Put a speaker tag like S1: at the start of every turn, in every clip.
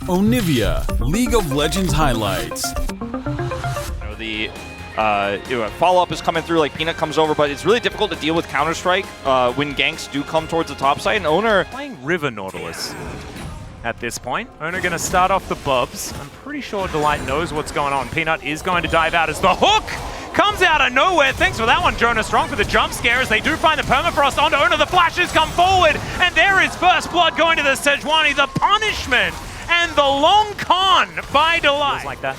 S1: Onivia, League of Legends highlights.
S2: The follow-up is coming through, like Peanut comes over, but it's really difficult to deal with Counter-Strike when ganks do come towards the top side, and Owner
S3: playing River Nautilus at this point. Owner going to start off the Bubs. I'm pretty sure Delight knows what's going on. Peanut is going to dive out as the hook comes out of nowhere. Thanks for that one, Jonah Strong, for the jump scare as they do find the permafrost onto Owner. The flashes come forward, and there is first blood going to the Sejuani. The punishment and the long con by Delight. Like that.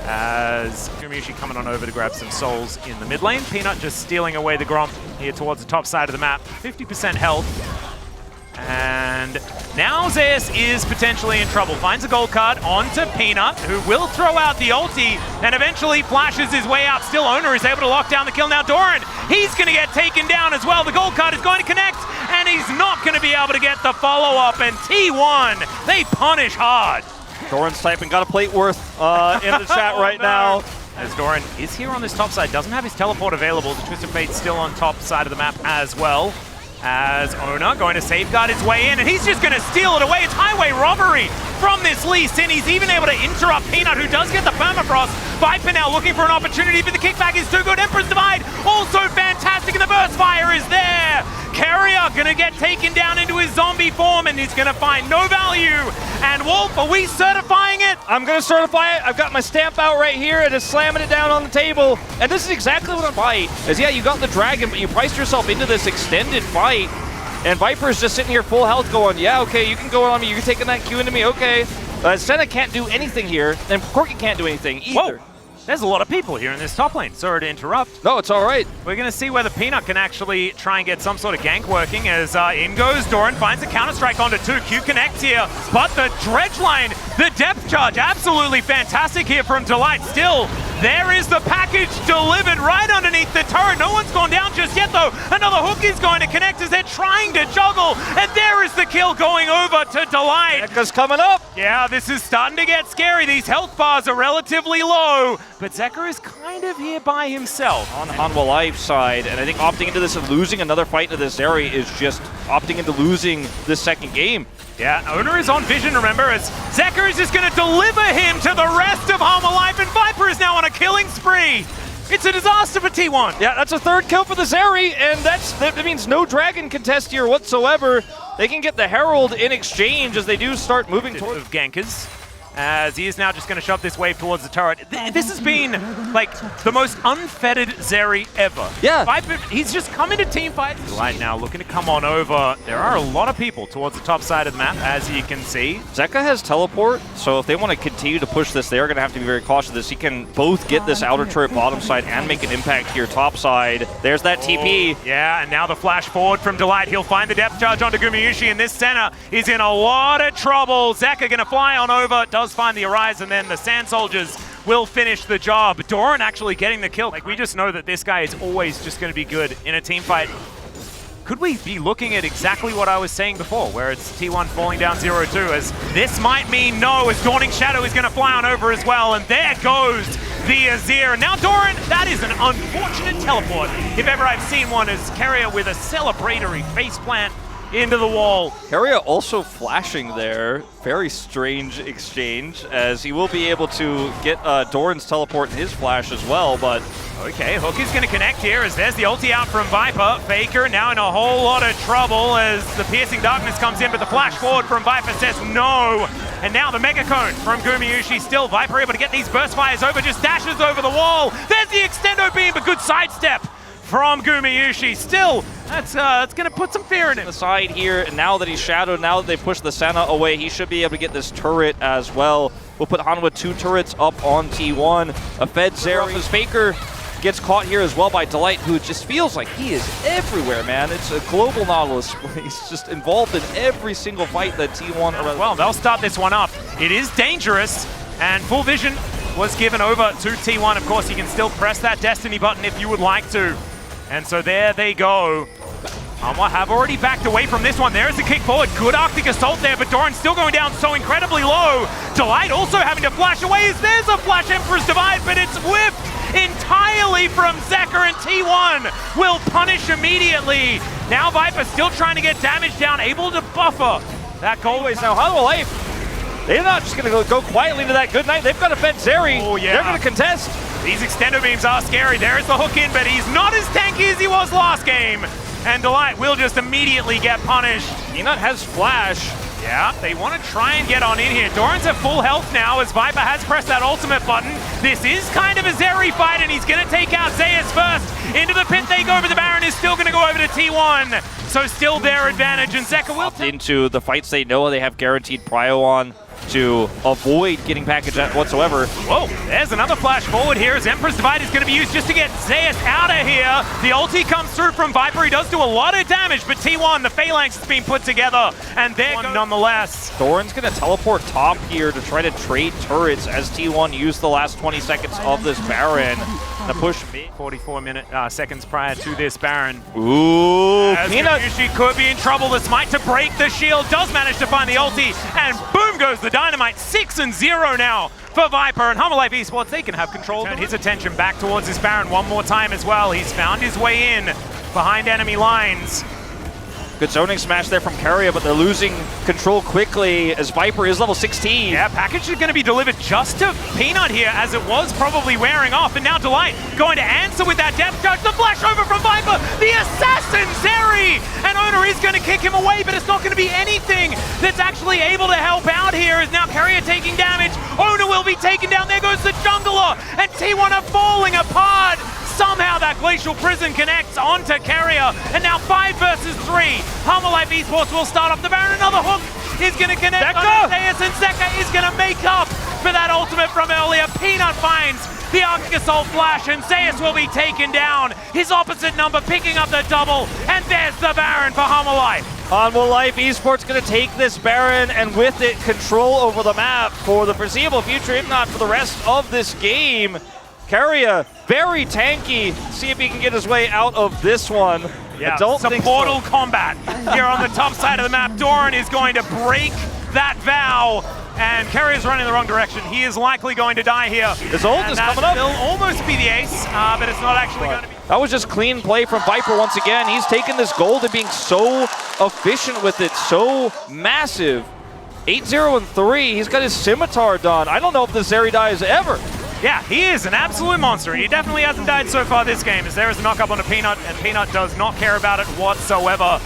S3: As Gumayusi coming on over to grab some souls in the mid lane. Peanut just stealing away the Gromp here towards the top side of the map. 50% health. And now Zeus is potentially in trouble. Finds a gold card onto Peanut, who will throw out the ulti and eventually flashes his way out. Still, Owner is able to lock down the kill. Now Doran, he's going to get taken down as well. The gold card is going to connect, and he's not going to be able to get the follow-up. And T1, they punish hard.
S2: Doran's typing, got a plate worth in the chat right now.
S3: As Doran is here on this top side, doesn't have his teleport available. The Twist of Fate's still on top side of the map as well. As Owner going to safeguard his way in, and he's just going to steal it away. It's highway robbery from this Lee Sin. He's even able to interrupt Peanut, who does get the permafrost. Viper now looking for an opportunity, but the kickback is too good. Emperor's Divide also fantastic, and the burst fire is there. Carrier going to get taken down into his zombie form, and he's going to find no value. And Wolf, are we certifying it?
S2: I'm going to certify it. I've got my stamp out right here and just slamming it down on the table. And this is exactly what I'm fight. Is yeah, you got the dragon, but you priced yourself into this extended fight. And Viper's just sitting here full health going, yeah, okay, you can go on me. You're taking that Q into me, okay. Senna can't do anything here, and Corky can't do anything either.
S3: Whoa. There's a lot of people here in this top lane. Sorry to interrupt.
S2: No, it's all right.
S3: We're going to see whether Peanut can actually try and get some sort of gank working as in goes Doran, finds a counter-strike onto 2. Q connects here, but the dredge line, the depth charge, absolutely fantastic here from Delight. Still, there is the package delivered right underneath the turret. No one's gone down just yet, though. Another hook is going to connect as they're trying to juggle, and there is the kill going over to Delight.
S2: Ekka's coming up.
S3: Yeah, this is starting to get scary. These health bars are relatively low, but Zeker is kind of here by himself.
S2: On Hanwha Life's side, and I think opting into this and losing another fight into this area is just opting into losing this second game.
S3: Yeah, Owner is on vision, remember, as Zeker is just going to deliver him to the rest of Hanwha Life, and Viper is now on a killing spree. It's a disaster for T1.
S2: Yeah, that's a third kill for the Zeri, and that means no dragon contest here whatsoever. They can get the Herald in exchange as they do start moving towards
S3: of gankers. As he is now just going to shove this wave towards the turret. This has been, like, the most unfettered Zeri ever.
S2: Yeah.
S3: Viper, he's just come into team fight. Delight now looking to come on over. There are a lot of people towards the top side of the map, as you can see.
S2: Zeka has teleport, so if they want to continue to push this, they're going to have to be very cautious of this. He can both get this outer turret bottom side and make an impact here top side. There's that TP.
S3: Yeah, and now the flash forward from Delight. He'll find the depth charge onto Gumayusi, and this center is in a lot of trouble. Zeka going to fly on over. Does find the Arise, and then the Sand Soldiers will finish the job. Doran actually getting the kill. Like, we just know that this guy is always just going to be good in a team fight. Could we be looking at exactly what I was saying before, where it's T1 falling down 0-2, as this might mean no, as Dawning Shadow is going to fly on over as well, and there goes the Azir. Now Doran, that is an unfortunate teleport, if ever I've seen one, as Carrier with a celebratory faceplant into the wall.
S2: Carrier also flashing there. Very strange exchange, as he will be able to get Doran's teleport and his flash as well, but...
S3: Okay, Hook is going to connect here as there's the ulti out from Viper. Faker now in a whole lot of trouble as the Piercing Darkness comes in, but the flash forward from Viper says no. And now the Mega Cone from Gumayusi. Still Viper able to get these burst fires over, just dashes over the wall. There's the Extendo Beam, but good sidestep from Gumayusi. Still, that's going to put some fear in him.
S2: The side here, and now that he's shadowed, now that they push the Senna away, he should be able to get this turret as well. We'll put Hanwha 2 turrets up on T1. A Fed Zeri. Faker gets caught here as well by Delight, who just feels like he is everywhere, man. It's a global Nautilus. He's just involved in every single fight that T1 around.
S3: Well, they'll start this one up. It is dangerous, and full vision was given over to T1. Of course, you can still press that Destiny button if you would like to. And so there they go. Hanwha have already backed away from this one. There's the kick forward. Good Arctic Assault there, but Doran still going down so incredibly low. Delight also having to flash away as there's a flash Emperor's Divide, but it's whipped entirely from Zeker, and T1 will punish immediately. Now Viper still trying to get damage down, able to buffer that goal.
S2: Anyways, now Hanwha Life they're not just going to go quietly to that good night. They've got to fed Zeri.
S3: Oh, yeah.
S2: They're going to contest.
S3: These extendo beams are scary. There's the hook in, but he's not as tanky as he was last game. And Delight will just immediately get punished.
S2: Peanut has flash.
S3: Yeah, they want to try and get on in here. Doran's at full health now as Viper has pressed that ultimate button. This is kind of a Zeri fight, and he's going to take out Zeus first. Into the pit they go, but the Baron is still going to go over to T1. So still their advantage, and Zeka will...
S2: Into the fights they know they have guaranteed prio on to avoid getting packaged whatsoever.
S3: Whoa, there's another flash forward here as Emperor's Divide is going to be used just to get Zeus out of here. The ulti comes through from Viper. He does do a lot of damage, but T1, the Phalanx has been put together, and they're nonetheless.
S2: Doran's going to teleport top here to try to trade turrets as T1 used the last 20 seconds of this Baron. The push mid.
S3: 44 seconds prior to this Baron.
S2: Ooh, Peanut.
S3: She could be in trouble. The smite to break the shield does manage to find the ulti, and boom goes the dynamite. 6-0 now for Viper, and Hanwha Esports, they can have control. Turn his attention back towards this Baron one more time as well. He's found his way in behind enemy lines.
S2: Good zoning smash there from Carrier, but they're losing control quickly as Viper is level 16.
S3: Yeah, package is going to be delivered just to Peanut here, as it was probably wearing off, and now Delight going to answer with that depth charge. The flash over from Viper, the assassin Zeri, and Owner is going to kick him away, but it's not going to be anything that's actually able to help out here, as now Carrier taking damage. Owner will be taken down. There goes the jungler, and T1 are falling apart. Somehow that Glacial Prison connects onto Carrier, and now 5 versus 3. Hanwha Esports will start off the Baron. Another hook is going to connect on Zeus, and Zeka is going to make up for that ultimate from earlier. Peanut finds the Arctic Assault flash, and Zeus will be taken down. His opposite number picking up the double, and there's the Baron for Hanwha.
S2: Hanwha Esports going to take this Baron, and with it, control over the map for the foreseeable future, if not for the rest of this game. Carrier, very tanky. See if he can get his way out of this one.
S3: Yeah, it's a Portal combat here on the top side of the map. Doran is going to break that vow, and Carrier's running the wrong direction. He is likely going to die here.
S2: His ult is coming up.
S3: Will almost be the ace, but it's not actually going to be.
S2: That was just clean play from Viper once again. He's taken this gold and being so efficient with it, so massive. 8-0-3, he's got his scimitar done. I don't know if this Zeri dies ever.
S3: Yeah, he is an absolute monster. He definitely hasn't died so far this game, as there is a knock-up on a Peanut, and Peanut does not care about it whatsoever.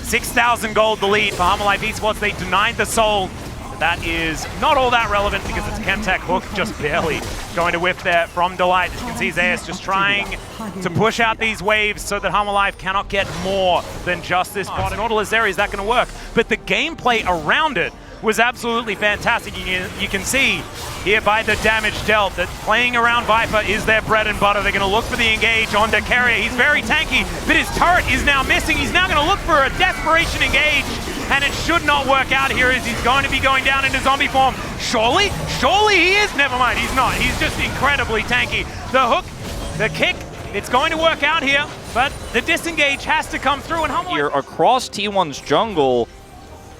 S3: 6,000 gold the lead for Hanwha Esports. They denied the soul. But that is not all that relevant because it's a Chemtech hook, just barely going to whiff there from Delight. As you can see, Zeus just trying to push out these waves so that Hanwha cannot get more than just this bot. In order as Zeri, is that going to work? But the gameplay around it was absolutely fantastic. You can see here by the damage dealt that playing around Viper is their bread and butter. They're going to look for the engage onto Carrier. He's very tanky, but his turret is now missing. He's now going to look for a desperation engage, and it should not work out here as he's going to be going down into zombie form. Surely he is. Never mind, he's not. He's just incredibly tanky. The hook, the kick, it's going to work out here, but the disengage has to come through. And Hanwha
S2: here across T1's jungle,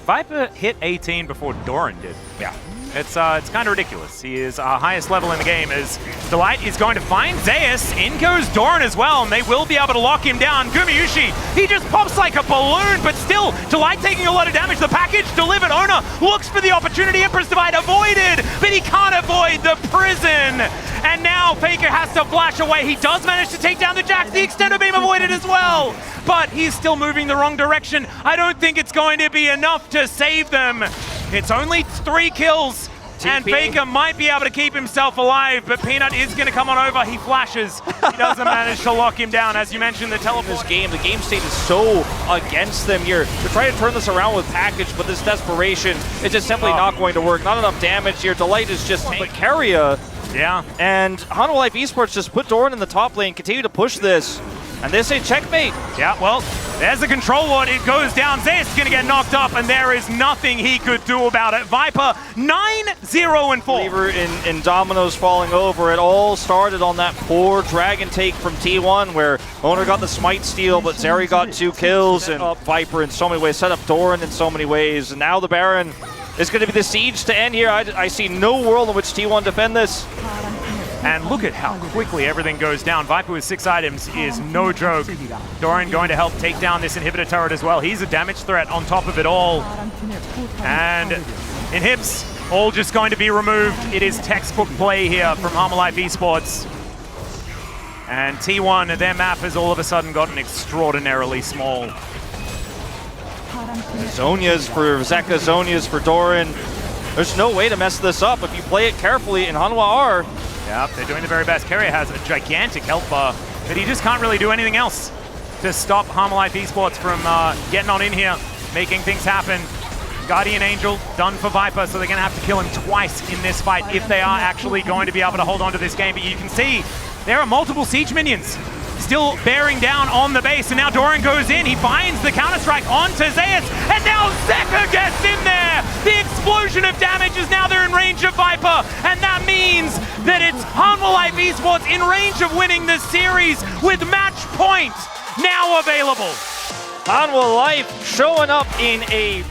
S3: Viper hit 18 before Doran did. Yeah. It's kind of ridiculous. He is highest level in the game as Delight is going to find Zeus. In goes Doran as well, and they will be able to lock him down. Gumayushi, he just pops like a balloon, but still, Delight taking a lot of damage. The package delivered. Owner looks for the opportunity. Emperor's Divide avoided, but he can't avoid the prison. And now Faker has to flash away. He does manage to take down the Jax. The extender beam avoided as well, but he's still moving the wrong direction. I don't think it's going to be enough to save them. It's only 3 kills, and Faker might be able to keep himself alive, but Peanut is going to come on over. He flashes. He doesn't manage to lock him down. As you mentioned, the teleport.
S2: The game state is so against them here. They're trying to turn this around with package, but this desperation is just simply not going to work. Not enough damage here. Delight is just but Carrier.
S3: Yeah.
S2: And Hanwha Esports just put Doran in the top lane, continue to push this. And they say checkmate.
S3: Yeah, well, there's the control ward. It goes down. Zeus is going to get knocked up, and there is nothing he could do about it. Viper, 9-0-4.
S2: Believer in dominoes falling over. It all started on that poor dragon take from T1, where Owner got the smite steal, but Zeri got 2 kills, and Viper in so many ways, set up Doran in so many ways. And now the Baron is going to be the siege to end here. I see no world in which T1 defend this.
S3: And look at how quickly everything goes down. Viper with 6 items is no joke. Doran going to help take down this inhibitor turret as well. He's a damage threat on top of it all. And Inhibs all just going to be removed. It is textbook play here from Hanwha Life Esports. And T1, their map has all of a sudden gotten extraordinarily small.
S2: Zonia's for Zeka, Zonia's for Doran. There's no way to mess this up if you play it carefully, and Hanwha are.
S3: Yeah, they're doing the very best. Carrier has a gigantic health bar, but he just can't really do anything else to stop Hanwha Life Esports from getting on in here, making things happen. Guardian Angel done for Viper, so they're going to have to kill him twice in this fight if they are actually going to be able to hold on to this game. But you can see there are multiple siege minions still bearing down on the base, and now Doran goes in, he finds the counter-strike onto Zeus, and now Zeka gets in there! The explosion of damage is now they're in range of Viper, and that means that it's Hanwha Life Esports in range of winning this series with match point now available.
S2: Hanwha Life showing up in a